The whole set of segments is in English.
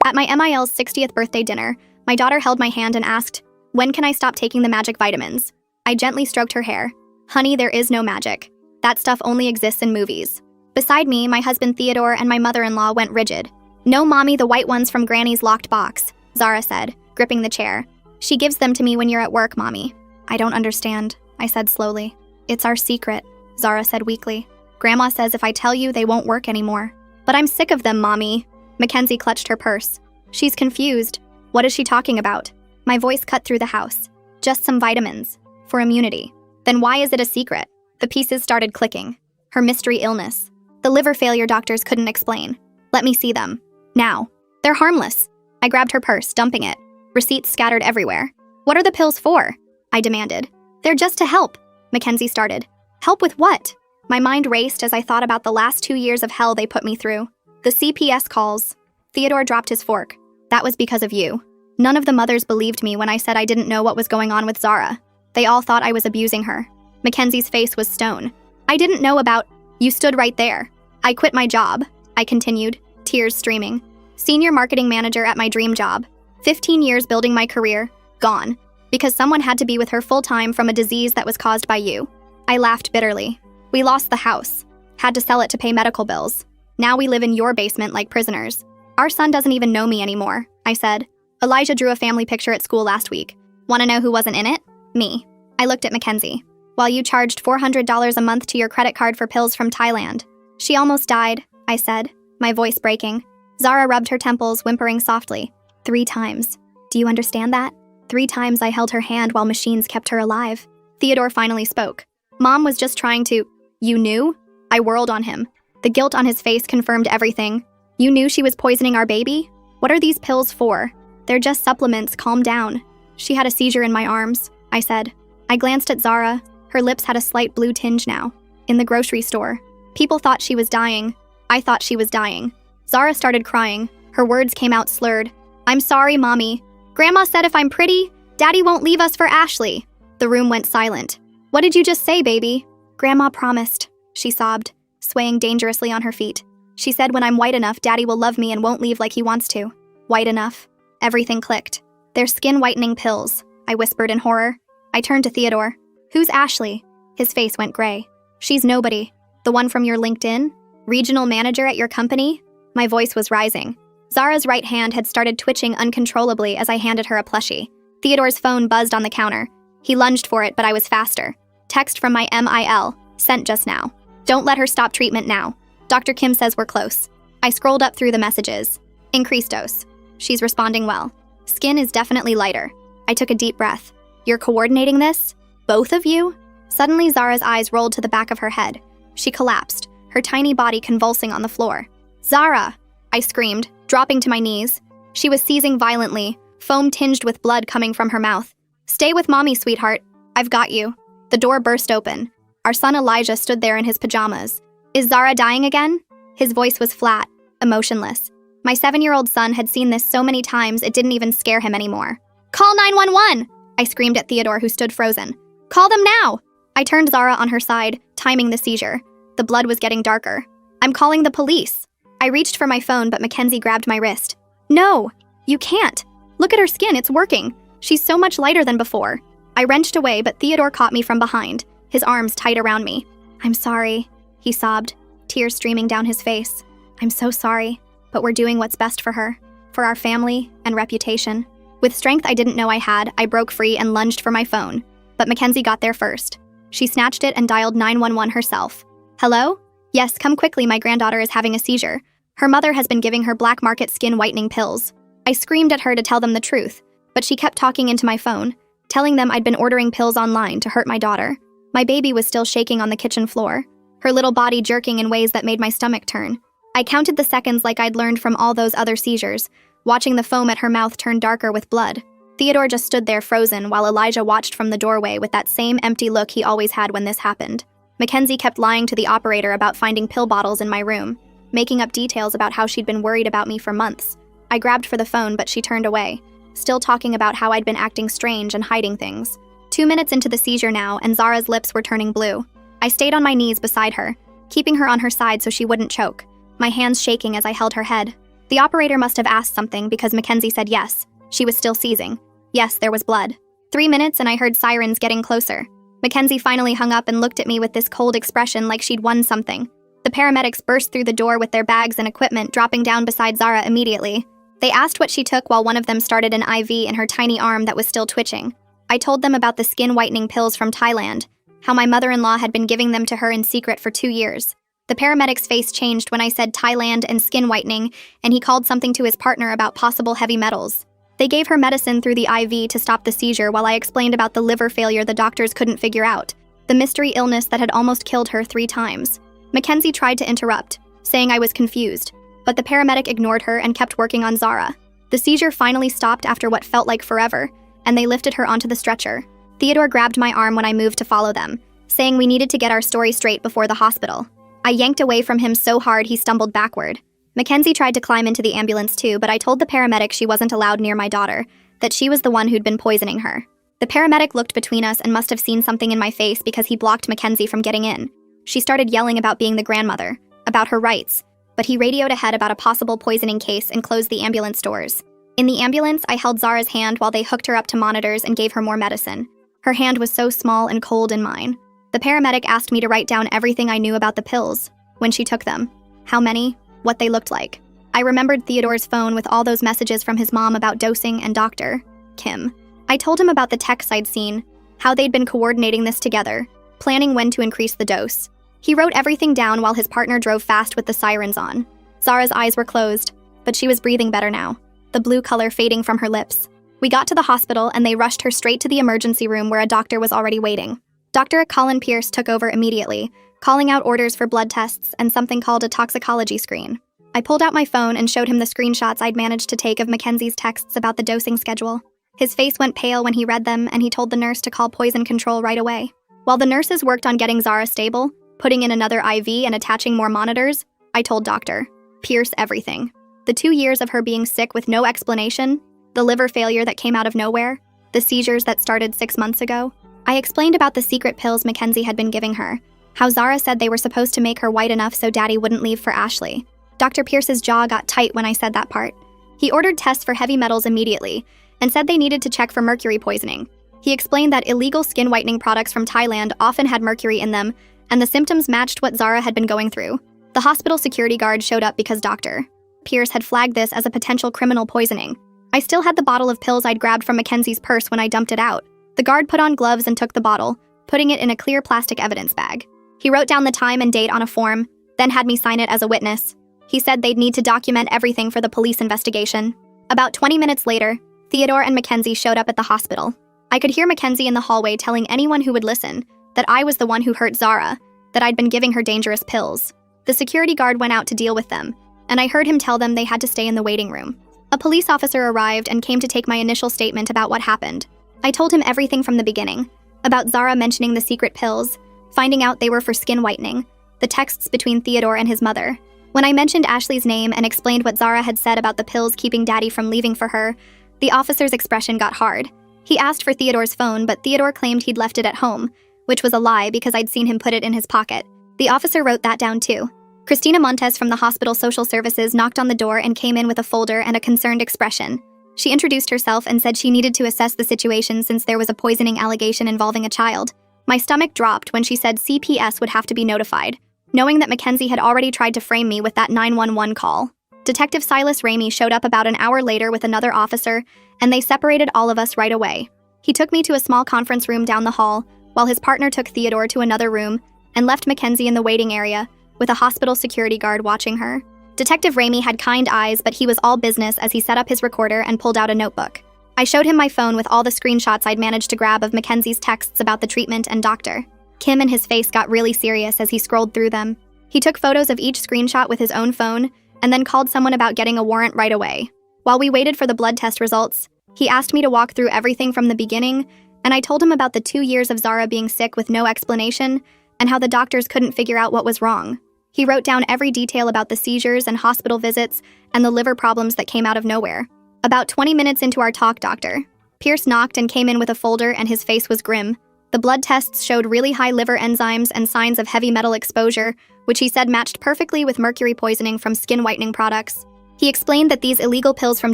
At my MIL's 60th birthday dinner, my daughter held my hand and asked, "When can I stop taking the magic vitamins?" I gently stroked her hair. "Honey, there is no magic. That stuff only exists in movies." Beside me, my husband Theodore and my mother-in-law went rigid. "No, Mommy, the white ones from Granny's locked box," Zara said, gripping the chair. "She gives them to me when you're at work, Mommy." "I don't understand," I said slowly. "It's our secret," Zara said weakly. "Grandma says if I tell you, they won't work anymore." "But I'm sick of them, Mommy." Mackenzie clutched her purse. She's confused. What is she talking about? My voice cut through the house. "Just some vitamins. For immunity." "Then why is it a secret?" The pieces started clicking. Her mystery illness. The liver failure doctors couldn't explain. "Let me see them. Now." "They're harmless." I grabbed her purse, dumping it. Receipts scattered everywhere. "What are the pills for?" I demanded. "They're just to help," Mackenzie started. "Help with what?" My mind raced as I thought about the last 2 years of hell they put me through. The CPS calls. Theodore dropped his fork. "That was because of you." None of the mothers believed me when I said I didn't know what was going on with Zara. They all thought I was abusing her. Mackenzie's face was stone. "I didn't know about—" "You stood right there." "I quit my job," I continued, tears streaming. "Senior marketing manager at my dream job. 15 years building my career, gone. Because someone had to be with her full-time from a disease that was caused by you." I laughed bitterly. "We lost the house. Had to sell it to pay medical bills. Now we live in your basement like prisoners. Our son doesn't even know me anymore," I said. "Elijah drew a family picture at school last week. Want to know who wasn't in it? Me." I looked at Mackenzie. "While you charged $400 a month to your credit card for pills from Thailand." "She almost died," I said, my voice breaking. Zara rubbed her temples, whimpering softly. 3 times. "Do you understand that? 3 times I held her hand while machines kept her alive." Theodore finally spoke. "Mom was just trying to—" "You knew?" I whirled on him. The guilt on his face confirmed everything. "You knew she was poisoning our baby? What are these pills for?" "They're just supplements, calm down." "She had a seizure in my arms," I said. I glanced at Zara. Her lips had a slight blue tinge now. "In the grocery store. People thought she was dying. I thought she was dying." Zara started crying. Her words came out slurred. "I'm sorry, Mommy. Grandma said if I'm pretty, Daddy won't leave us for Ashley." The room went silent. "What did you just say, baby?" "Grandma promised," she sobbed, swaying dangerously on her feet. "She said when I'm white enough, Daddy will love me and won't leave like he wants to." White enough. Everything clicked. "They're skin-whitening pills," I whispered in horror. I turned to Theodore. "Who's Ashley?" His face went gray. "She's nobody. The one from your LinkedIn? Regional manager at your company?" My voice was rising. Zara's right hand had started twitching uncontrollably as I handed her a plushie. Theodore's phone buzzed on the counter. He lunged for it, but I was faster. "Text from my MIL. Sent just now. Don't let her stop treatment now. Dr. Kim says we're close." I scrolled up through the messages. "Increased dose. She's responding well. Skin is definitely lighter." I took a deep breath. "You're coordinating this? Both of you?" Suddenly, Zara's eyes rolled to the back of her head. She collapsed, her tiny body convulsing on the floor. "Zara!" I screamed, dropping to my knees. She was seizing violently, foam tinged with blood coming from her mouth. "Stay with Mommy, sweetheart. I've got you." The door burst open. Our son Elijah stood there in his pajamas. "Is Zara dying again?" His voice was flat, emotionless. My 7-year-old son had seen this so many times it didn't even scare him anymore. "Call 911!" I screamed at Theodore, who stood frozen. "Call them now!" I turned Zara on her side, timing the seizure. The blood was getting darker. "I'm calling the police." I reached for my phone, but Mackenzie grabbed my wrist. "No, you can't. Look at her skin, it's working. She's so much lighter than before." I wrenched away, but Theodore caught me from behind, his arms tight around me. "I'm sorry," he sobbed, tears streaming down his face. "I'm so sorry, but we're doing what's best for her, for our family and reputation." With strength I didn't know I had, I broke free and lunged for my phone. But Mackenzie got there first. She snatched it and dialed 911 herself. "Hello? Yes, come quickly, my granddaughter is having a seizure. Her mother has been giving her black market skin whitening pills." I screamed at her to tell them the truth, but she kept talking into my phone, telling them I'd been ordering pills online to hurt my daughter. My baby was still shaking on the kitchen floor, her little body jerking in ways that made my stomach turn. I counted the seconds like I'd learned from all those other seizures, watching the foam at her mouth turn darker with blood. Theodore just stood there frozen while Elijah watched from the doorway with that same empty look he always had when this happened. Mackenzie kept lying to the operator about finding pill bottles in my room, making up details about how she'd been worried about me for months. I grabbed for the phone, but she turned away, still talking about how I'd been acting strange and hiding things. 2 minutes into the seizure now, and Zara's lips were turning blue. I stayed on my knees beside her, keeping her on her side so she wouldn't choke, my hands shaking as I held her head. The operator must have asked something because Mackenzie said yes. She was still seizing. Yes, there was blood. 3 minutes and I heard sirens getting closer. Mackenzie finally hung up and looked at me with this cold expression like she'd won something. The paramedics burst through the door with their bags and equipment, dropping down beside Zara immediately. They asked what she took while one of them started an IV in her tiny arm that was still twitching. I told them about the skin whitening pills from Thailand, how my mother-in-law had been giving them to her in secret for 2 years. The paramedic's face changed when I said Thailand and skin whitening, and he called something to his partner about possible heavy metals. They gave her medicine through the IV to stop the seizure while I explained about the liver failure the doctors couldn't figure out, the mystery illness that had almost killed her 3 times. Mackenzie tried to interrupt, saying I was confused, but the paramedic ignored her and kept working on Zara. The seizure finally stopped after what felt like forever, and they lifted her onto the stretcher. Theodore grabbed my arm when I moved to follow them, saying we needed to get our story straight before the hospital. I yanked away from him so hard he stumbled backward. Mackenzie tried to climb into the ambulance too, but I told the paramedic she wasn't allowed near my daughter, that she was the one who'd been poisoning her. The paramedic looked between us and must have seen something in my face because he blocked Mackenzie from getting in. She started yelling about being the grandmother, about her rights, but he radioed ahead about a possible poisoning case and closed the ambulance doors. In the ambulance, I held Zara's hand while they hooked her up to monitors and gave her more medicine. Her hand was so small and cold in mine. The paramedic asked me to write down everything I knew about the pills, when she took them, how many, what they looked like. I remembered Theodore's phone with all those messages from his mom about dosing and Dr. Kim. I told him about the texts I'd seen, how they'd been coordinating this together, planning when to increase the dose. He wrote everything down while his partner drove fast with the sirens on. Zara's eyes were closed, but she was breathing better now, the blue color fading from her lips. We got to the hospital and they rushed her straight to the emergency room where a doctor was already waiting. Dr. Colin Pierce took over immediately, calling out orders for blood tests and something called a toxicology screen. I pulled out my phone and showed him the screenshots I'd managed to take of Mackenzie's texts about the dosing schedule. His face went pale when he read them, and he told the nurse to call poison control right away. While the nurses worked on getting Zara stable, putting in another IV and attaching more monitors, I told Dr. Pierce everything. The 2 years of her being sick with no explanation, the liver failure that came out of nowhere, the seizures that started 6 months ago. I explained about the secret pills Mackenzie had been giving her, how Zara said they were supposed to make her white enough so Daddy wouldn't leave for Ashley. Dr. Pierce's jaw got tight when I said that part. He ordered tests for heavy metals immediately, and said they needed to check for mercury poisoning. He explained that illegal skin whitening products from Thailand often had mercury in them, and the symptoms matched what Zara had been going through. The hospital security guard showed up because Dr. Pierce had flagged this as a potential criminal poisoning. I still had the bottle of pills I'd grabbed from Mackenzie's purse when I dumped it out. The guard put on gloves and took the bottle, putting it in a clear plastic evidence bag. He wrote down the time and date on a form, then had me sign it as a witness. He said they'd need to document everything for the police investigation. About 20 minutes later, Theodore and Mackenzie showed up at the hospital. I could hear Mackenzie in the hallway telling anyone who would listen that I was the one who hurt Zara, that I'd been giving her dangerous pills. The security guard went out to deal with them, and I heard him tell them they had to stay in the waiting room. A police officer arrived and came to take my initial statement about what happened. I told him everything from the beginning, about Zara mentioning the secret pills, finding out they were for skin whitening, the texts between Theodore and his mother. When I mentioned Ashley's name and explained what Zara had said about the pills keeping Daddy from leaving for her, the officer's expression got hard. He asked for Theodore's phone, but Theodore claimed he'd left it at home, which was a lie because I'd seen him put it in his pocket. The officer wrote that down too. Christina Montes from the hospital social services knocked on the door and came in with a folder and a concerned expression. She introduced herself and said she needed to assess the situation since there was a poisoning allegation involving a child. My stomach dropped when she said CPS would have to be notified, knowing that Mackenzie had already tried to frame me with that 911 call. Detective Silas Ramey showed up about an hour later with another officer, and they separated all of us right away. He took me to a small conference room down the hall, while his partner took Theodore to another room and left Mackenzie in the waiting area, with a hospital security guard watching her. Detective Ramey had kind eyes, but he was all business as he set up his recorder and pulled out a notebook. I showed him my phone with all the screenshots I'd managed to grab of Mackenzie's texts about the treatment and Dr. Kim, and his face got really serious as he scrolled through them. He took photos of each screenshot with his own phone, and then called someone about getting a warrant right away. While we waited for the blood test results, he asked me to walk through everything from the beginning, and I told him about the 2 years of Zara being sick with no explanation, and how the doctors couldn't figure out what was wrong. He wrote down every detail about the seizures and hospital visits and the liver problems that came out of nowhere. About 20 minutes into our talk, Dr. Pierce knocked and came in with a folder, and his face was grim. The blood tests showed really high liver enzymes and signs of heavy metal exposure, which he said matched perfectly with mercury poisoning from skin whitening products. He explained that these illegal pills from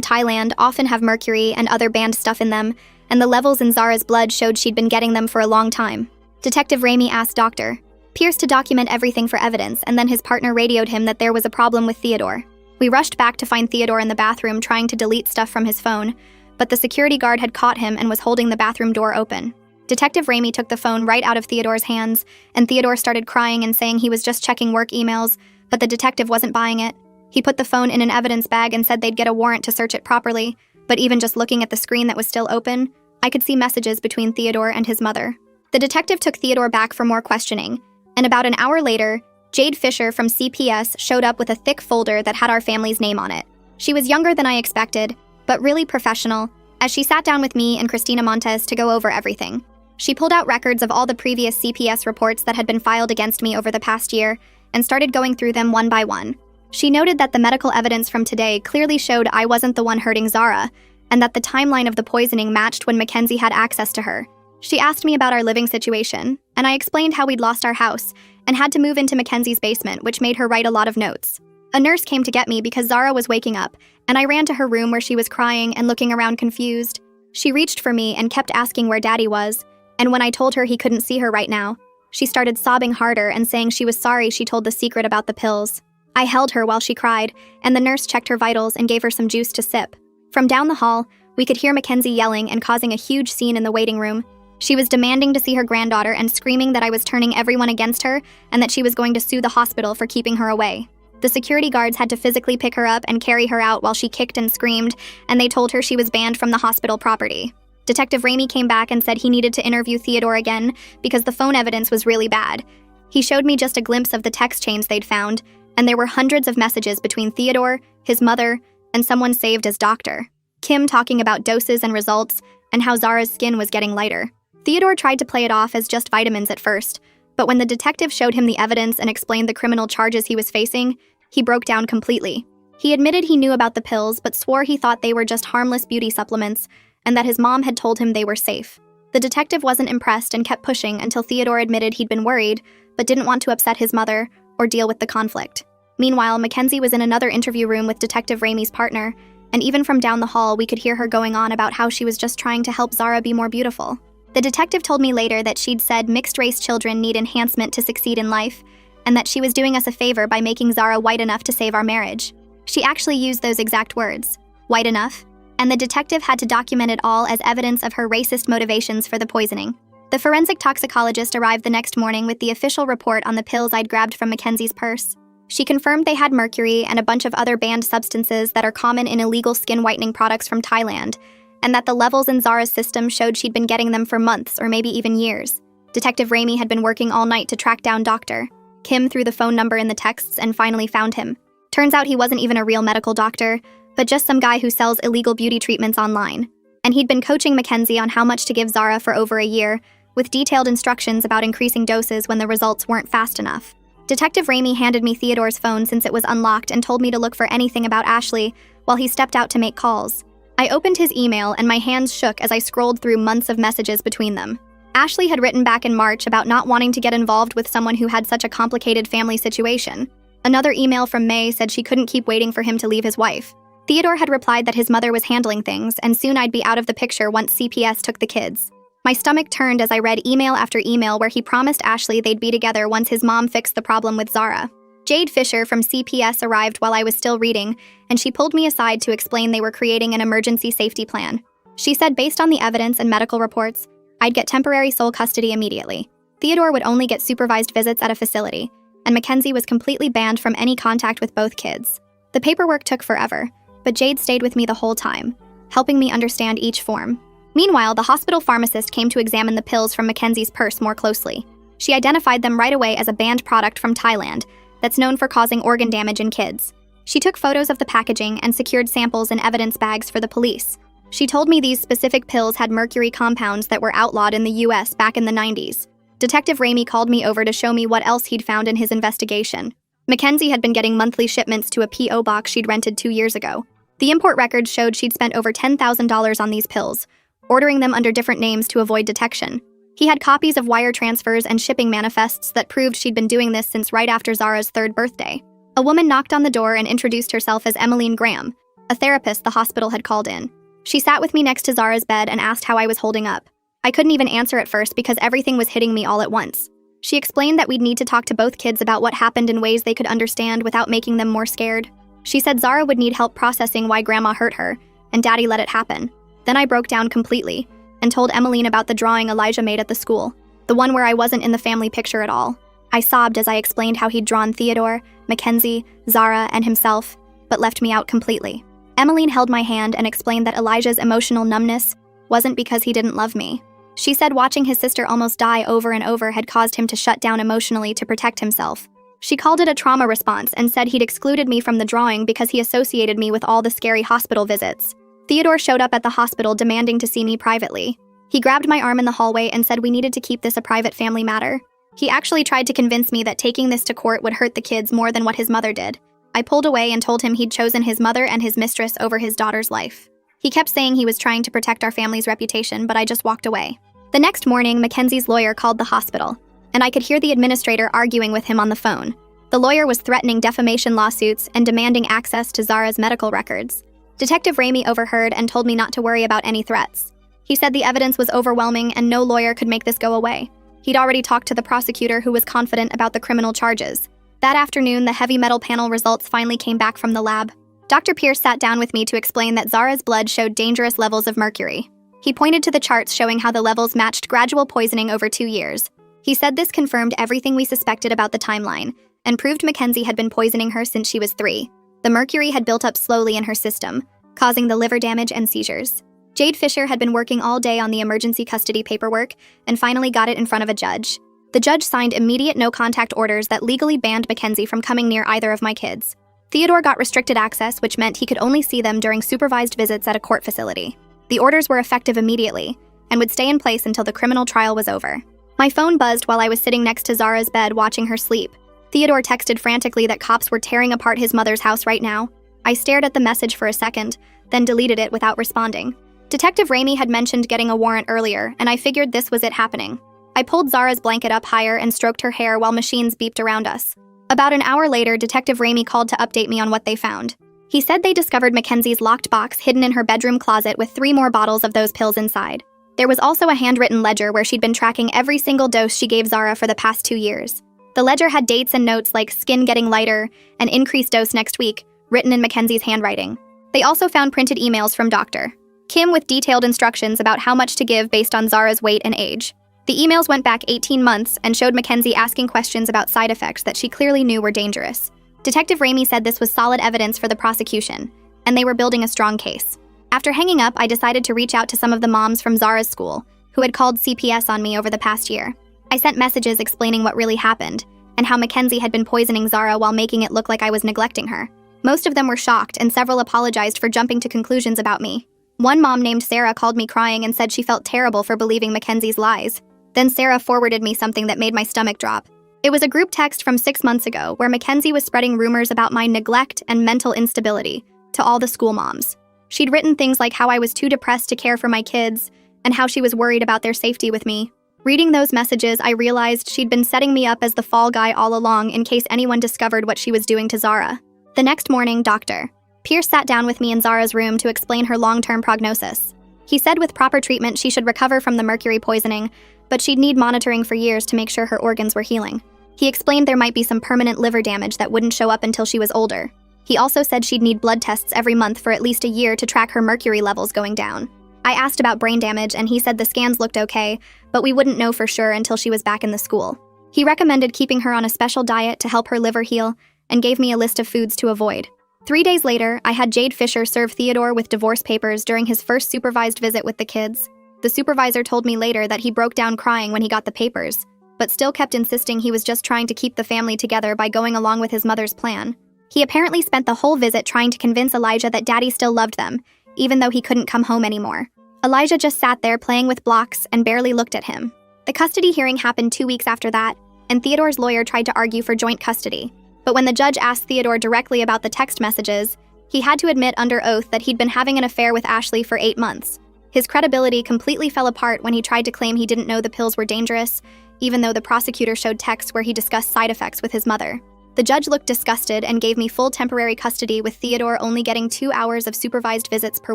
Thailand often have mercury and other banned stuff in them, and the levels in Zara's blood showed she'd been getting them for a long time. Detective Ramey asked Dr. Pierce to document everything for evidence, and then his partner radioed him that there was a problem with Theodore. We rushed back to find Theodore in the bathroom trying to delete stuff from his phone, but the security guard had caught him and was holding the bathroom door open. Detective Ramey took the phone right out of Theodore's hands, and Theodore started crying and saying he was just checking work emails, but the detective wasn't buying it. He put the phone in an evidence bag and said they'd get a warrant to search it properly, but even just looking at the screen that was still open, I could see messages between Theodore and his mother. The detective took Theodore back for more questioning, and about an hour later, Jade Fisher from CPS showed up with a thick folder that had our family's name on it. She was younger than I expected, but really professional, as she sat down with me and Christina Montes to go over everything. She pulled out records of all the previous CPS reports that had been filed against me over the past year and started going through them one by one. She noted that the medical evidence from today clearly showed I wasn't the one hurting Zara, and that the timeline of the poisoning matched when Mackenzie had access to her. She asked me about our living situation, and I explained how we'd lost our house and had to move into Mackenzie's basement, which made her write a lot of notes. A nurse came to get me because Zara was waking up, and I ran to her room where she was crying and looking around confused. She reached for me and kept asking where Daddy was, and when I told her he couldn't see her right now, she started sobbing harder and saying she was sorry she told the secret about the pills. I held her while she cried, and the nurse checked her vitals and gave her some juice to sip. From down the hall, we could hear Mackenzie yelling and causing a huge scene in the waiting room. She was demanding to see her granddaughter and screaming that I was turning everyone against her and that she was going to sue the hospital for keeping her away. The security guards had to physically pick her up and carry her out while she kicked and screamed, and they told her she was banned from the hospital property. Detective Ramey came back and said he needed to interview Theodore again because the phone evidence was really bad. He showed me just a glimpse of the text chains they'd found, and there were hundreds of messages between Theodore, his mother, and someone saved as Doctor Kim talking about doses and results and how Zara's skin was getting lighter. Theodore tried to play it off as just vitamins at first, but when the detective showed him the evidence and explained the criminal charges he was facing, he broke down completely. He admitted he knew about the pills, but swore he thought they were just harmless beauty supplements and that his mom had told him they were safe. The detective wasn't impressed and kept pushing until Theodore admitted he'd been worried, but didn't want to upset his mother or deal with the conflict. Meanwhile, Mackenzie was in another interview room with Detective Ramey's partner, and even from down the hall, we could hear her going on about how she was just trying to help Zara be more beautiful. The detective told me later that she'd said mixed-race children need enhancement to succeed in life, and that she was doing us a favor by making Zara white enough to save our marriage. She actually used those exact words, white enough, and the detective had to document it all as evidence of her racist motivations for the poisoning. The forensic toxicologist arrived the next morning with the official report on the pills I'd grabbed from Mackenzie's purse. She confirmed they had mercury and a bunch of other banned substances that are common in illegal skin whitening products from Thailand, and that the levels in Zara's system showed she'd been getting them for months or maybe even years. Detective Ramey had been working all night to track down Dr. Kim through the phone number in the texts and finally found him. Turns out he wasn't even a real medical doctor, but just some guy who sells illegal beauty treatments online. And he'd been coaching Mackenzie on how much to give Zara for over a year, with detailed instructions about increasing doses when the results weren't fast enough. Detective Ramey handed me Theodore's phone since it was unlocked and told me to look for anything about Ashley while he stepped out to make calls. I opened his email and my hands shook as I scrolled through months of messages between them. Ashley had written back in March about not wanting to get involved with someone who had such a complicated family situation. Another email from May said she couldn't keep waiting for him to leave his wife. Theodore had replied that his mother was handling things and soon I'd be out of the picture once CPS took the kids. My stomach turned as I read email after email where he promised Ashley they'd be together once his mom fixed the problem with Zara. Jade Fisher from CPS arrived while I was still reading, and she pulled me aside to explain they were creating an emergency safety plan. She said based on the evidence and medical reports, I'd get temporary sole custody immediately. Theodore would only get supervised visits at a facility, and Mackenzie was completely banned from any contact with both kids. The paperwork took forever, but Jade stayed with me the whole time, helping me understand each form. Meanwhile, the hospital pharmacist came to examine the pills from Mackenzie's purse more closely. She identified them right away as a banned product from Thailand that's known for causing organ damage in kids. She took photos of the packaging and secured samples in evidence bags for the police. She told me these specific pills had mercury compounds that were outlawed in the US back in the 90s. Detective Ramey called me over to show me what else he'd found in his investigation. Mackenzie had been getting monthly shipments to a P.O. box she'd rented 2 years ago. The import records showed she'd spent over $10,000 on these pills, ordering them under different names to avoid detection. He had copies of wire transfers and shipping manifests that proved she'd been doing this since right after Zara's 3rd birthday. A woman knocked on the door and introduced herself as Emmeline Graham, a therapist the hospital had called in. She sat with me next to Zara's bed and asked how I was holding up. I couldn't even answer at first because everything was hitting me all at once. She explained that we'd need to talk to both kids about what happened in ways they could understand without making them more scared. She said Zara would need help processing why Grandma hurt her, and Daddy let it happen. Then I broke down completely and told Emmeline about the drawing Elijah made at the school, the one where I wasn't in the family picture at all. I sobbed as I explained how he'd drawn Theodore, Mackenzie, Zara, and himself, but left me out completely. Emmeline held my hand and explained that Elijah's emotional numbness wasn't because he didn't love me. She said watching his sister almost die over and over had caused him to shut down emotionally to protect himself. She called it a trauma response and said he'd excluded me from the drawing because he associated me with all the scary hospital visits. Theodore showed up at the hospital demanding to see me privately. He grabbed my arm in the hallway and said we needed to keep this a private family matter. He actually tried to convince me that taking this to court would hurt the kids more than what his mother did. I pulled away and told him he'd chosen his mother and his mistress over his daughter's life. He kept saying he was trying to protect our family's reputation, but I just walked away. The next morning, Mackenzie's lawyer called the hospital, and I could hear the administrator arguing with him on the phone. The lawyer was threatening defamation lawsuits and demanding access to Zara's medical records. Detective Ramey overheard and told me not to worry about any threats. He said the evidence was overwhelming and no lawyer could make this go away. He'd already talked to the prosecutor who was confident about the criminal charges. That afternoon, the heavy metal panel results finally came back from the lab. Dr. Pierce sat down with me to explain that Zara's blood showed dangerous levels of mercury. He pointed to the charts showing how the levels matched gradual poisoning over 2 years. He said this confirmed everything we suspected about the timeline and proved Mackenzie had been poisoning her since she was 3. The mercury had built up slowly in her system, causing the liver damage and seizures. Jade Fisher had been working all day on the emergency custody paperwork and finally got it in front of a judge. The judge signed immediate no-contact orders that legally banned Mackenzie from coming near either of my kids. Theodore got restricted access, which meant he could only see them during supervised visits at a court facility. The orders were effective immediately and would stay in place until the criminal trial was over. My phone buzzed while I was sitting next to Zara's bed watching her sleep. Theodore texted frantically that cops were tearing apart his mother's house right now. I stared at the message for a second, then deleted it without responding. Detective Ramey had mentioned getting a warrant earlier, and I figured this was it happening. I pulled Zara's blanket up higher and stroked her hair while machines beeped around us. About an hour later, Detective Ramey called to update me on what they found. He said they discovered Mackenzie's locked box hidden in her bedroom closet with 3 more bottles of those pills inside. There was also a handwritten ledger where she'd been tracking every single dose she gave Zara for the past 2 years. The ledger had dates and notes like skin getting lighter and increased dose next week, written in Mackenzie's handwriting. They also found printed emails from Dr. Kim with detailed instructions about how much to give based on Zara's weight and age. The emails went back 18 months and showed Mackenzie asking questions about side effects that she clearly knew were dangerous. Detective Ramey said this was solid evidence for the prosecution, and they were building a strong case. After hanging up, I decided to reach out to some of the moms from Zara's school, who had called CPS on me over the past year. I sent messages explaining what really happened, and how Mackenzie had been poisoning Zara while making it look like I was neglecting her. Most of them were shocked, and several apologized for jumping to conclusions about me. One mom named Sarah called me crying and said she felt terrible for believing Mackenzie's lies. Then Sarah forwarded me something that made my stomach drop. It was a group text from 6 months ago where Mackenzie was spreading rumors about my neglect and mental instability to all the school moms. She'd written things like how I was too depressed to care for my kids and how she was worried about their safety with me. Reading those messages, I realized she'd been setting me up as the fall guy all along in case anyone discovered what she was doing to Zara. The next morning, Dr. Pierce sat down with me in Zara's room to explain her long-term prognosis. He said with proper treatment she should recover from the mercury poisoning, but she'd need monitoring for years to make sure her organs were healing. He explained there might be some permanent liver damage that wouldn't show up until she was older. He also said she'd need blood tests every month for at least a year to track her mercury levels going down. I asked about brain damage and he said the scans looked okay, but we wouldn't know for sure until she was back in the school. He recommended keeping her on a special diet to help her liver heal and gave me a list of foods to avoid. 3 days later, I had Jade Fisher serve Theodore with divorce papers during his first supervised visit with the kids. The supervisor told me later that he broke down crying when he got the papers, but still kept insisting he was just trying to keep the family together by going along with his mother's plan. He apparently spent the whole visit trying to convince Elijah that Daddy still loved them, even though he couldn't come home anymore. Elijah just sat there playing with blocks and barely looked at him. The custody hearing happened 2 weeks after that, and Theodore's lawyer tried to argue for joint custody. But when the judge asked Theodore directly about the text messages, he had to admit under oath that he'd been having an affair with Ashley for 8 months. His credibility completely fell apart when he tried to claim he didn't know the pills were dangerous, even though the prosecutor showed texts where he discussed side effects with his mother. The judge looked disgusted and gave me full temporary custody, with Theodore only getting 2 hours of supervised visits per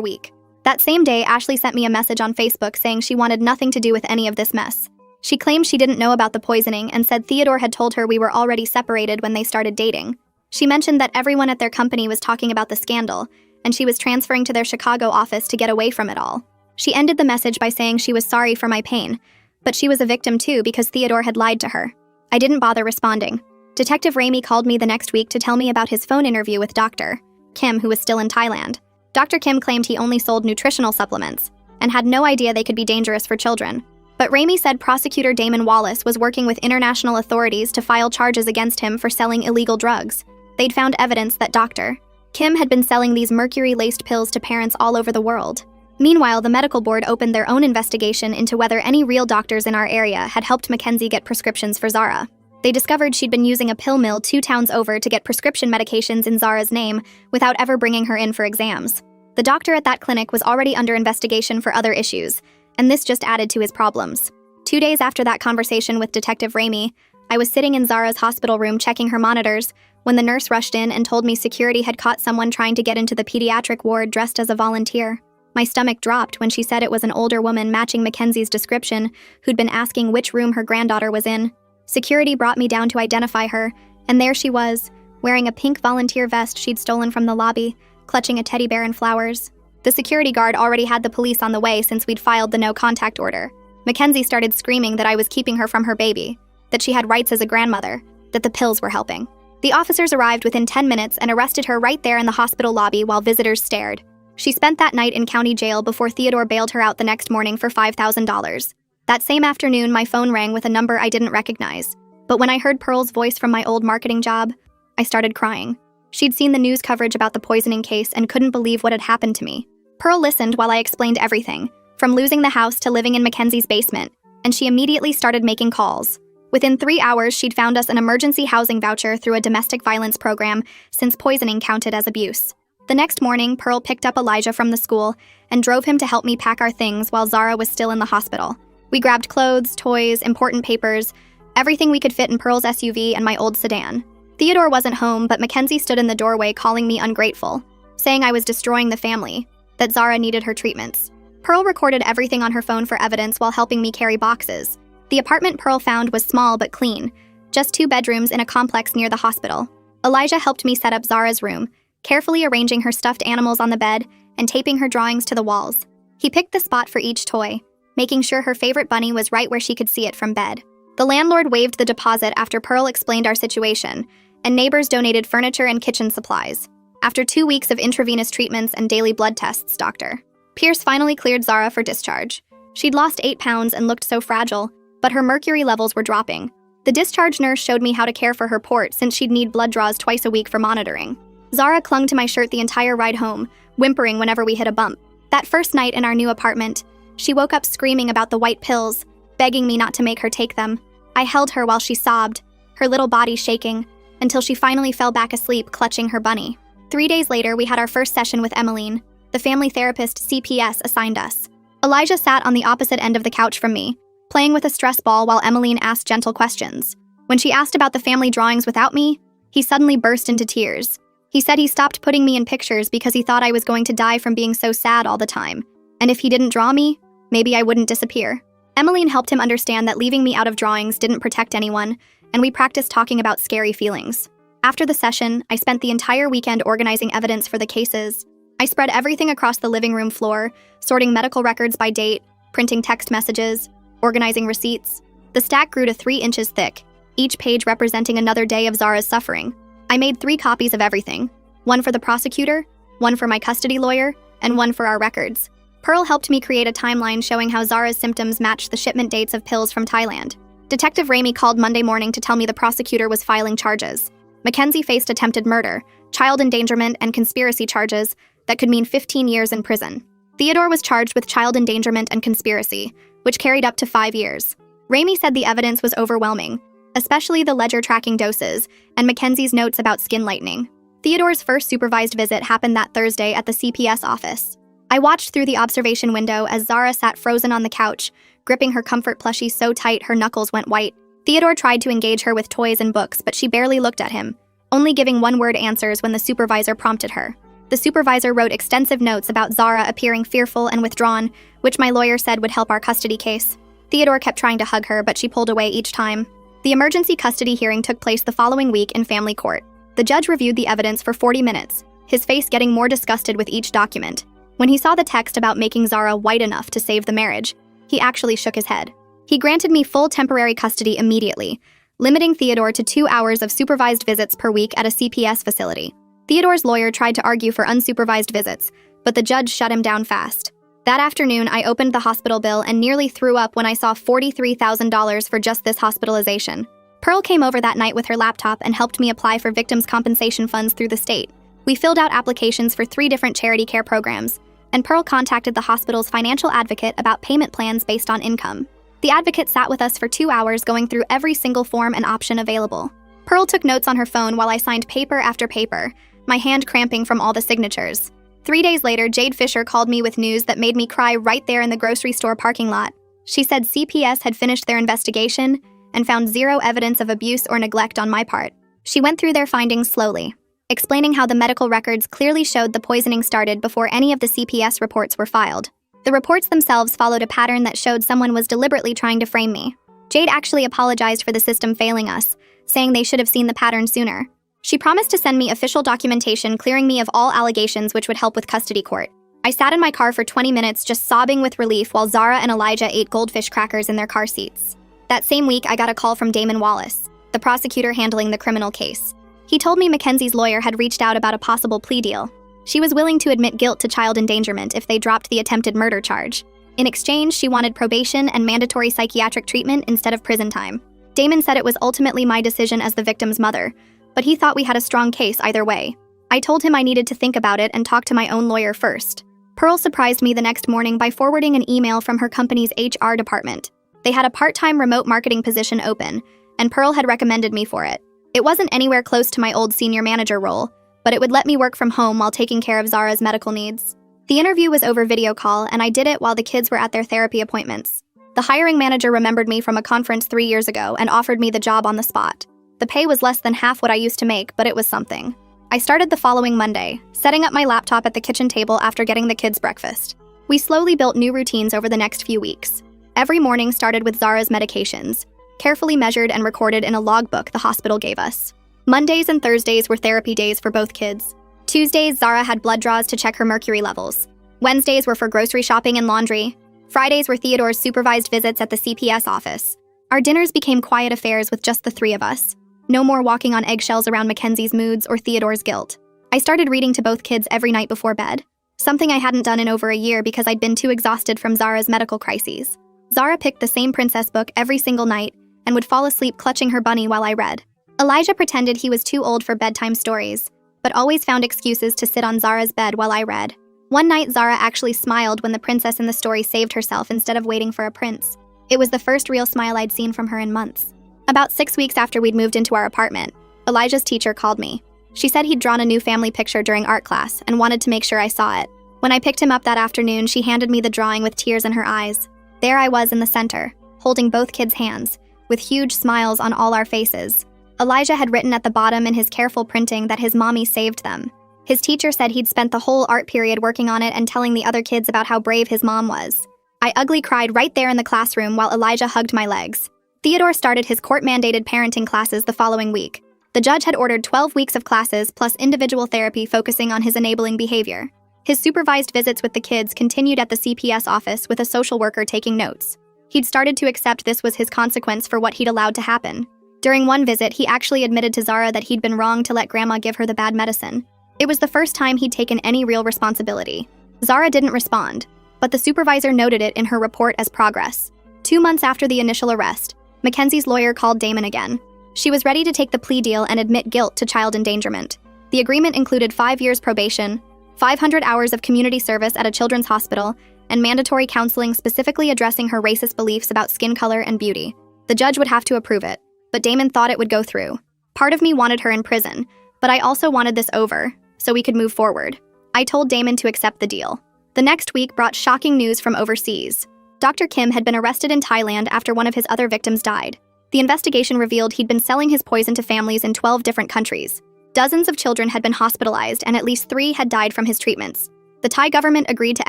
week. That same day, Ashley sent me a message on Facebook saying she wanted nothing to do with any of this mess. She claimed she didn't know about the poisoning and said Theodore had told her we were already separated when they started dating. She mentioned that everyone at their company was talking about the scandal, and she was transferring to their Chicago office to get away from it all. She ended the message by saying she was sorry for my pain, but she was a victim too because Theodore had lied to her. I didn't bother responding. Detective Ramey called me the next week to tell me about his phone interview with Dr. Kim, who was still in Thailand. Dr. Kim claimed he only sold nutritional supplements and had no idea they could be dangerous for children. But Ramey said prosecutor Damon Wallace was working with international authorities to file charges against him for selling illegal drugs. They'd found evidence that Dr. Kim had been selling these mercury-laced pills to parents all over the world. Meanwhile, the medical board opened their own investigation into whether any real doctors in our area had helped Mackenzie get prescriptions for Zara. They discovered she'd been using a pill mill 2 towns over to get prescription medications in Zara's name without ever bringing her in for exams. The doctor at that clinic was already under investigation for other issues, and this just added to his problems. 2 days after that conversation with Detective Ramey, I was sitting in Zara's hospital room checking her monitors when the nurse rushed in and told me security had caught someone trying to get into the pediatric ward dressed as a volunteer. My stomach dropped when she said it was an older woman matching Mackenzie's description who'd been asking which room her granddaughter was in. Security brought me down to identify her, and there she was, wearing a pink volunteer vest she'd stolen from the lobby, clutching a teddy bear and flowers. The security guard already had the police on the way since we'd filed the no-contact order. Mackenzie started screaming that I was keeping her from her baby, that she had rights as a grandmother, that the pills were helping. The officers arrived within 10 minutes and arrested her right there in the hospital lobby while visitors stared. She spent that night in county jail before Theodore bailed her out the next morning for $5,000. That same afternoon, my phone rang with a number I didn't recognize. But when I heard Pearl's voice from my old marketing job, I started crying. She'd seen the news coverage about the poisoning case and couldn't believe what had happened to me. Pearl listened while I explained everything, from losing the house to living in Mackenzie's basement, and she immediately started making calls. Within 3 hours, she'd found us an emergency housing voucher through a domestic violence program, since poisoning counted as abuse. The next morning, Pearl picked up Elijah from the school and drove him to help me pack our things while Zara was still in the hospital. We grabbed clothes, toys, important papers, everything we could fit in Pearl's SUV and my old sedan. Theodore wasn't home, but Mackenzie stood in the doorway calling me ungrateful, saying I was destroying the family, that Zara needed her treatments. Pearl recorded everything on her phone for evidence while helping me carry boxes. The apartment Pearl found was small but clean, just 2 bedrooms in a complex near the hospital. Elijah helped me set up Zara's room, carefully arranging her stuffed animals on the bed and taping her drawings to the walls. He picked the spot for each toy, making sure her favorite bunny was right where she could see it from bed. The landlord waived the deposit after Pearl explained our situation, and neighbors donated furniture and kitchen supplies. After 2 weeks of intravenous treatments and daily blood tests, Dr. Pierce finally cleared Zara for discharge. She'd lost 8 pounds and looked so fragile, but her mercury levels were dropping. The discharge nurse showed me how to care for her port since she'd need blood draws twice a week for monitoring. Zara clung to my shirt the entire ride home, whimpering whenever we hit a bump. That first night in our new apartment, she woke up screaming about the white pills, begging me not to make her take them. I held her while she sobbed, her little body shaking, until she finally fell back asleep clutching her bunny. 3 days later, we had our first session with Emmeline, the family therapist CPS assigned us. Elijah sat on the opposite end of the couch from me, playing with a stress ball while Emmeline asked gentle questions. When she asked about the family drawings without me, he suddenly burst into tears. He said he stopped putting me in pictures because he thought I was going to die from being so sad all the time, and if he didn't draw me, maybe I wouldn't disappear. Emmeline helped him understand that leaving me out of drawings didn't protect anyone, and we practiced talking about scary feelings. After the session, I spent the entire weekend organizing evidence for the cases. I spread everything across the living room floor, sorting medical records by date, printing text messages, organizing receipts. The stack grew to 3 inches thick, each page representing another day of Zara's suffering. I made 3 copies of everything, one for the prosecutor, one for my custody lawyer, and one for our records. Pearl helped me create a timeline showing how Zara's symptoms matched the shipment dates of pills from Thailand. Detective Ramey called Monday morning to tell me the prosecutor was filing charges. Mackenzie faced attempted murder, child endangerment, and conspiracy charges that could mean 15 years in prison. Theodore was charged with child endangerment and conspiracy, which carried up to 5 years. Ramey said the evidence was overwhelming, especially the ledger tracking doses and Mackenzie's notes about skin lightening. Theodore's first supervised visit happened that Thursday at the CPS office. I watched through the observation window as Zara sat frozen on the couch, gripping her comfort plushie so tight her knuckles went white. Theodore tried to engage her with toys and books, but she barely looked at him, only giving one-word answers when the supervisor prompted her. The supervisor wrote extensive notes about Zara appearing fearful and withdrawn, which my lawyer said would help our custody case. Theodore kept trying to hug her, but she pulled away each time. The emergency custody hearing took place the following week in family court. The judge reviewed the evidence for 40 minutes, his face getting more disgusted with each document. When he saw the text about making Zara white enough to save the marriage, he actually shook his head. He granted me full temporary custody immediately, limiting Theodore to 2 hours of supervised visits per week at a CPS facility. Theodore's lawyer tried to argue for unsupervised visits, but the judge shut him down fast. That afternoon, I opened the hospital bill and nearly threw up when I saw $43,000 for just this hospitalization. Pearl came over that night with her laptop and helped me apply for victims' compensation funds through the state. We filled out applications for 3 different charity care programs, and Pearl contacted the hospital's financial advocate about payment plans based on income. The advocate sat with us for 2 hours going through every single form and option available. Pearl took notes on her phone while I signed paper after paper, my hand cramping from all the signatures. 3 days later, Jade Fisher called me with news that made me cry right there in the grocery store parking lot. She said CPS had finished their investigation and found 0 evidence of abuse or neglect on my part. She went through their findings slowly, explaining how the medical records clearly showed the poisoning started before any of the CPS reports were filed. The reports themselves followed a pattern that showed someone was deliberately trying to frame me. Jade actually apologized for the system failing us, saying they should have seen the pattern sooner. She promised to send me official documentation clearing me of all allegations, which would help with custody court. I sat in my car for 20 minutes just sobbing with relief while Zara and Elijah ate goldfish crackers in their car seats. That same week, I got a call from Damon Wallace, the prosecutor handling the criminal case. He told me Mackenzie's lawyer had reached out about a possible plea deal. She was willing to admit guilt to child endangerment if they dropped the attempted murder charge. In exchange, she wanted probation and mandatory psychiatric treatment instead of prison time. Damon said it was ultimately my decision as the victim's mother, but he thought we had a strong case either way. I told him I needed to think about it and talk to my own lawyer first. Pearl surprised me the next morning by forwarding an email from her company's HR department. They had a part-time remote marketing position open, and Pearl had recommended me for it. It wasn't anywhere close to my old senior manager role, but it would let me work from home while taking care of Zara's medical needs. The interview was over video call, and I did it while the kids were at their therapy appointments. The hiring manager remembered me from a conference 3 years ago and offered me the job on the spot. The pay was less than half what I used to make, but it was something. I started the following Monday, setting up my laptop at the kitchen table after getting the kids' breakfast. We slowly built new routines over the next few weeks. Every morning started with Zara's medications, carefully measured and recorded in a logbook the hospital gave us. Mondays and Thursdays were therapy days for both kids. Tuesdays, Zara had blood draws to check her mercury levels. Wednesdays were for grocery shopping and laundry. Fridays were Theodore's supervised visits at the CPS office. Our dinners became quiet affairs with just the 3 of us. No more walking on eggshells around Mackenzie's moods or Theodore's guilt. I started reading to both kids every night before bed, something I hadn't done in over a year because I'd been too exhausted from Zara's medical crises. Zara picked the same princess book every single night and would fall asleep clutching her bunny while I read. Elijah pretended he was too old for bedtime stories, but always found excuses to sit on Zara's bed while I read. One night, Zara actually smiled when the princess in the story saved herself instead of waiting for a prince. It was the first real smile I'd seen from her in months. About 6 weeks after we'd moved into our apartment, Elijah's teacher called me. She said he'd drawn a new family picture during art class and wanted to make sure I saw it. When I picked him up that afternoon, she handed me the drawing with tears in her eyes. There I was in the center, holding both kids' hands, with huge smiles on all our faces. Elijah had written at the bottom in his careful printing that his mommy saved them. His teacher said he'd spent the whole art period working on it and telling the other kids about how brave his mom was. I ugly cried right there in the classroom while Elijah hugged my legs. Theodore started his court-mandated parenting classes the following week. The judge had ordered 12 weeks of classes plus individual therapy focusing on his enabling behavior. His supervised visits with the kids continued at the CPS office with a social worker taking notes. He'd started to accept this was his consequence for what he'd allowed to happen. During one visit, he actually admitted to Zara that he'd been wrong to let Grandma give her the bad medicine. It was the first time he'd taken any real responsibility. Zara didn't respond, but the supervisor noted it in her report as progress. 2 months after the initial arrest, Mackenzie's lawyer called Damon again. She was ready to take the plea deal and admit guilt to child endangerment. The agreement included 5 years probation, 500 hours of community service at a children's hospital, and mandatory counseling specifically addressing her racist beliefs about skin color and beauty. The judge would have to approve it, but Damon thought it would go through. Part of me wanted her in prison, but I also wanted this over, so we could move forward. I told Damon to accept the deal. The next week brought shocking news from overseas. Dr. Kim had been arrested in Thailand after one of his other victims died. The investigation revealed he'd been selling his poison to families in 12 different countries. Dozens of children had been hospitalized, and at least 3 had died from his treatments. The Thai government agreed to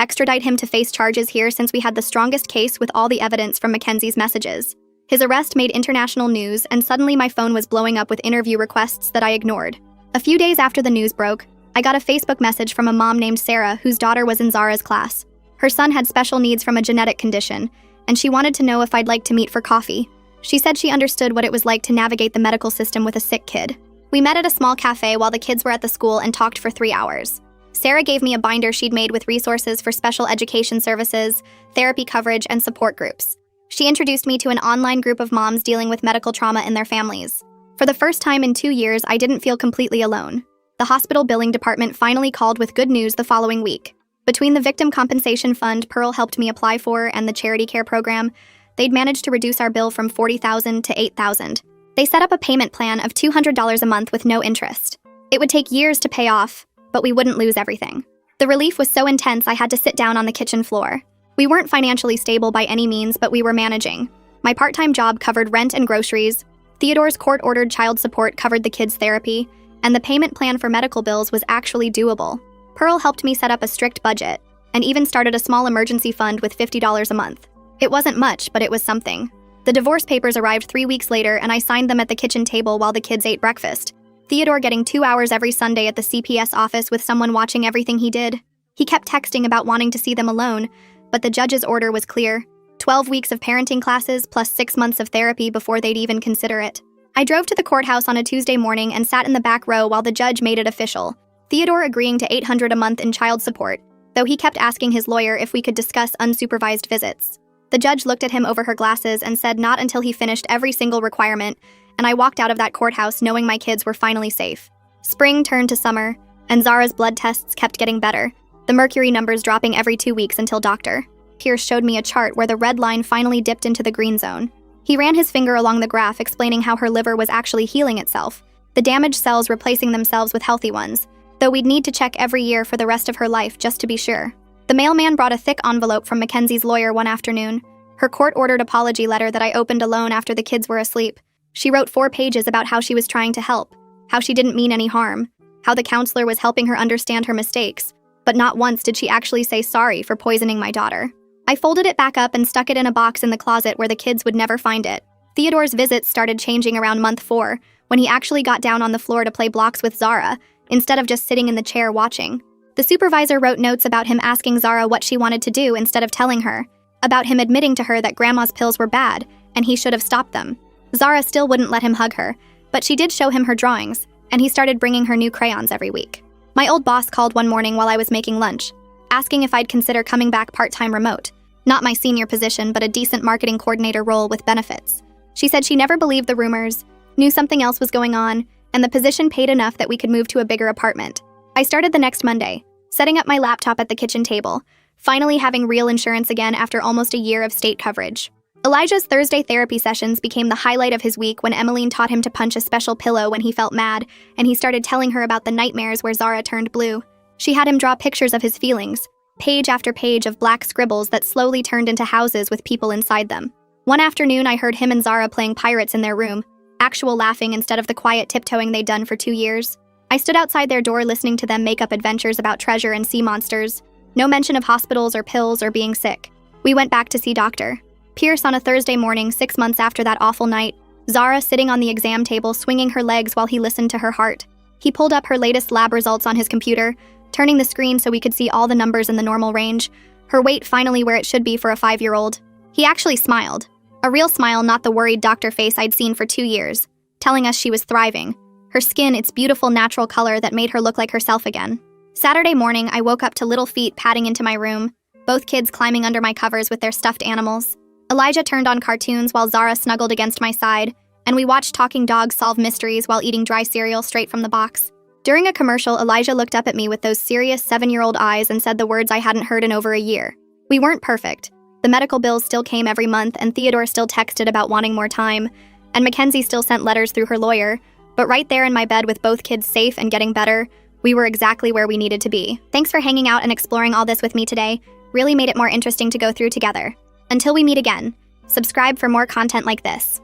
extradite him to face charges here since we had the strongest case with all the evidence from Mackenzie's messages. His arrest made international news, and suddenly my phone was blowing up with interview requests that I ignored. A few days after the news broke, I got a Facebook message from a mom named Sarah whose daughter was in Zara's class. Her son had special needs from a genetic condition, and she wanted to know if I'd like to meet for coffee. She said she understood what it was like to navigate the medical system with a sick kid. We met at a small cafe while the kids were at the school and talked for 3 hours. Sarah gave me a binder she'd made with resources for special education services, therapy coverage, and support groups. She introduced me to an online group of moms dealing with medical trauma in their families. For the first time in 2 years, I didn't feel completely alone. The hospital billing department finally called with good news the following week. Between the victim compensation fund Pearl helped me apply for and the charity care program, they'd managed to reduce our bill from $40,000 to $8,000. They set up a payment plan of $200 a month with no interest. It would take years to pay off, but we wouldn't lose everything. The relief was so intense I had to sit down on the kitchen floor. We weren't financially stable by any means, but we were managing. My part-time job covered rent and groceries, Theodore's court-ordered child support covered the kids' therapy, and the payment plan for medical bills was actually doable. Pearl helped me set up a strict budget, and even started a small emergency fund with $50 a month. It wasn't much, but it was something. The divorce papers arrived 3 weeks later, and I signed them at the kitchen table while the kids ate breakfast. Theodore getting 2 hours every Sunday at the CPS office with someone watching everything he did. He kept texting about wanting to see them alone, but the judge's order was clear. 12 weeks of parenting classes plus 6 months of therapy before they'd even consider it. I drove to the courthouse on a Tuesday morning and sat in the back row while the judge made it official. Theodore agreeing to $800 a month in child support, though he kept asking his lawyer if we could discuss unsupervised visits. The judge looked at him over her glasses and said not until he finished every single requirement, and I walked out of that courthouse knowing my kids were finally safe. Spring turned to summer, and Zara's blood tests kept getting better, the mercury numbers dropping every 2 weeks until Dr. Pierce showed me a chart where the red line finally dipped into the green zone. He ran his finger along the graph explaining how her liver was actually healing itself, the damaged cells replacing themselves with healthy ones, though we'd need to check every year for the rest of her life just to be sure. The mailman brought a thick envelope from Mackenzie's lawyer one afternoon, her court-ordered apology letter that I opened alone after the kids were asleep. She wrote 4 pages about how she was trying to help, how she didn't mean any harm, how the counselor was helping her understand her mistakes, but not once did she actually say sorry for poisoning my daughter. I folded it back up and stuck it in a box in the closet where the kids would never find it. Theodore's visits started changing around month 4, when he actually got down on the floor to play blocks with Zara, instead of just sitting in the chair watching. The supervisor wrote notes about him asking Zara what she wanted to do instead of telling her, about him admitting to her that Grandma's pills were bad, and he should have stopped them. Zara still wouldn't let him hug her, but she did show him her drawings, and he started bringing her new crayons every week. My old boss called one morning while I was making lunch, asking if I'd consider coming back part-time remote. Not my senior position, but a decent marketing coordinator role with benefits. She said she never believed the rumors, knew something else was going on, and the position paid enough that we could move to a bigger apartment. I started the next Monday, setting up my laptop at the kitchen table, finally having real insurance again after almost a year of state coverage. Elijah's Thursday therapy sessions became the highlight of his week when Emmeline taught him to punch a special pillow when he felt mad, and he started telling her about the nightmares where Zara turned blue. She had him draw pictures of his feelings, page after page of black scribbles that slowly turned into houses with people inside them. One afternoon, I heard him and Zara playing pirates in their room, actual laughing instead of the quiet tiptoeing they'd done for 2 years. I stood outside their door listening to them make up adventures about treasure and sea monsters. No mention of hospitals or pills or being sick. We went back to see Dr. Pierce on a Thursday morning 6 months after that awful night, Zara sitting on the exam table swinging her legs while he listened to her heart. He pulled up her latest lab results on his computer, turning the screen so we could see all the numbers in the normal range, her weight finally where it should be for a 5-year-old. He actually smiled. A real smile, not the worried doctor face I'd seen for 2 years, telling us she was thriving. Her skin, its beautiful natural color that made her look like herself again. Saturday morning, I woke up to little feet padding into my room, both kids climbing under my covers with their stuffed animals. Elijah turned on cartoons while Zara snuggled against my side, and we watched talking dogs solve mysteries while eating dry cereal straight from the box. During a commercial, Elijah looked up at me with those serious 7-year-old eyes and said the words I hadn't heard in over a year. We weren't perfect. The medical bills still came every month, and Theodore still texted about wanting more time, and Mackenzie still sent letters through her lawyer, but right there in my bed with both kids safe and getting better, we were exactly where we needed to be. Thanks for hanging out and exploring all this with me today. Really made it more interesting to go through together. Until we meet again, subscribe for more content like this.